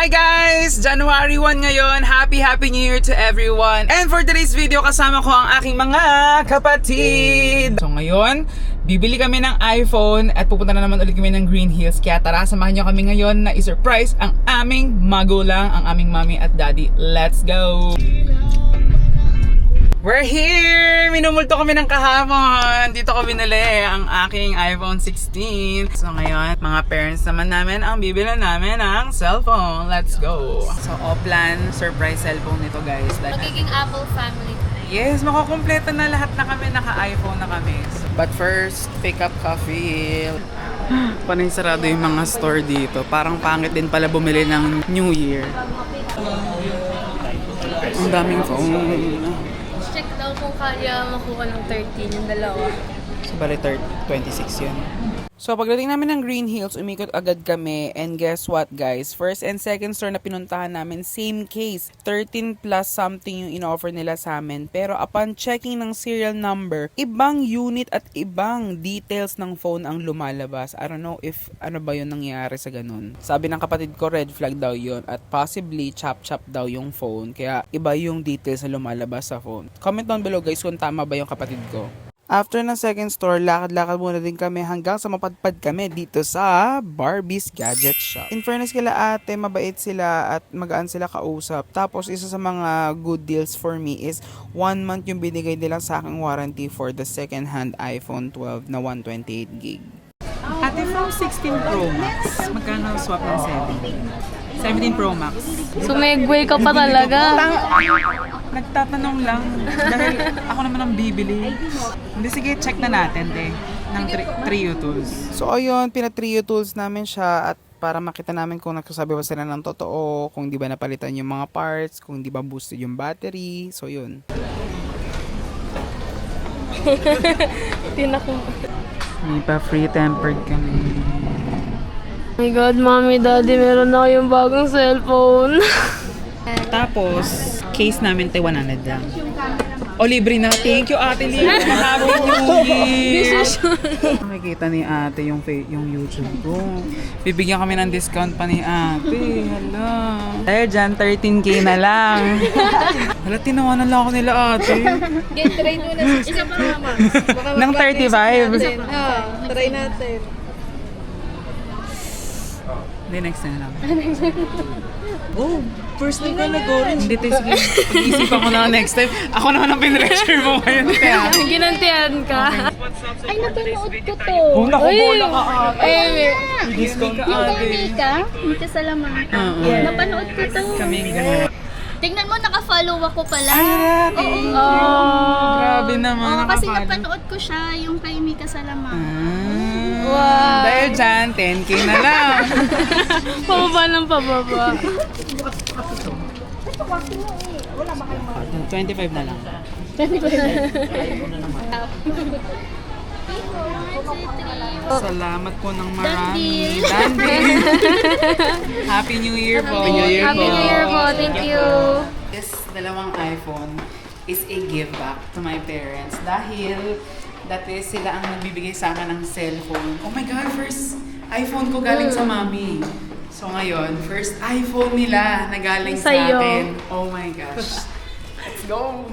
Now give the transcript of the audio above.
Hi guys! January 1 ngayon. Happy New Year to everyone. And for today's video, kasama ko ang aking mga kapatid. So ngayon, bibili kami ng iPhone at pupunta na naman ulit kami ng Green Hills. Kaya tara, samahan nyo kami ngayon na i-surprise ang aming magulang, ang aming mommy at daddy. Let's go! We're here! Minumulto kami ng kahapon. Dito ko binili ang aking iPhone 16. So ngayon, mga parents naman namin ang bibili namin ng cellphone. Let's go! So Oplan, surprise cellphone nito guys. Magiging Apple family today. Yes, makakompleto na lahat na kami. Naka-iPhone na kami. But first, pick up coffee. Panay sarado yung mga store dito. Parang pangit din pala bumili ng New Year. Ang daming phone. Check daw kung kaya makuha ng 13 yung dalawa. So, bali 26 yun. So, pagdating namin ng Green Hills, umikot agad kami. And guess what, guys? First and second store na pinuntahan namin, same case. 13 plus something yung in-offer nila sa amin. Pero upon checking ng serial number, ibang unit at ibang details ng phone ang lumalabas. I don't know if ano ba yun nangyayari sa ganun. Sabi ng kapatid ko, red flag daw yun. At possibly, chop-chop daw yung phone. Kaya iba yung details na lumalabas sa phone. Comment down below, guys, kung tama ba yung kapatid ko. After ng second store, lakad-lakad muna din kami hanggang sa mapadpad kami dito sa Barbie's Gadget Shop. In fairness kila ate, mabait sila at magaan sila kausap. Tapos isa sa mga good deals for me is 1 month yung binigay nila sa aking warranty for the second-hand iPhone 12 na 128GB. Ate, from 16 Pro Max, magkano swap ng 7? 17 Pro Max. So may way ka pa talaga. Nagtatanong lang dahil ako naman ang bibili. Hindi, sige, check na natin ng Trio Tools. So ayun, pina-Trio Tools namin siya at para makita namin kung nagsasabi ba sila ng totoo, kung di ba napalitan yung mga parts, kung di ba boosted yung battery. So yun. May pa free tempered kami. Oh my God, mommy, daddy, meron na kayong bagong cellphone. Tapos, case namin 100 lang. O, libre na. Thank you, Ate Lee. Happy New Year! Makikita ni Ate yung YouTube ko. Bibigyan kami ng discount pa ni Ate. Hala. Dahil dyan, 13K na lang. Hala, tinawanan lang ako nila Ate. Get trade mo na. Isa pa mama. Nang 35. Try natin. Hindi, next na lang. Oh, first time ka nag-orange. Hindi, sige. Pag-iisipan ko na next time. Ako naman ang pinressure mo ngayon. Ginantihan ka. Ay, napanood ko to. Oh, nakubola ka Ate. Ay, Discount ka Yung Ate. Mika, Mika Salamanca. Yeah. Napanood ko to. Kaming gano'n. Tingnan mo, naka-follow ako pala. Ay, grabe naman. Oo, kasi nakakalo. napanood ko siya, yung kay Mika Salamanca. wow. Dahil dyan, 10K na lang. Pababa ng pababa. 25 na lang. Salamat po ng marami. Dandy. Happy New Year po. Happy New Year po. Thank you. This dalawang iPhone is a give back to my parents dahil dati sila ang nagbibigay sa akin ng cellphone. Oh my God, first iPhone ko galing sa mami. So ngayon, first iPhone nila na galing sa Sa'yo. akin. Oh my gosh. Let's go!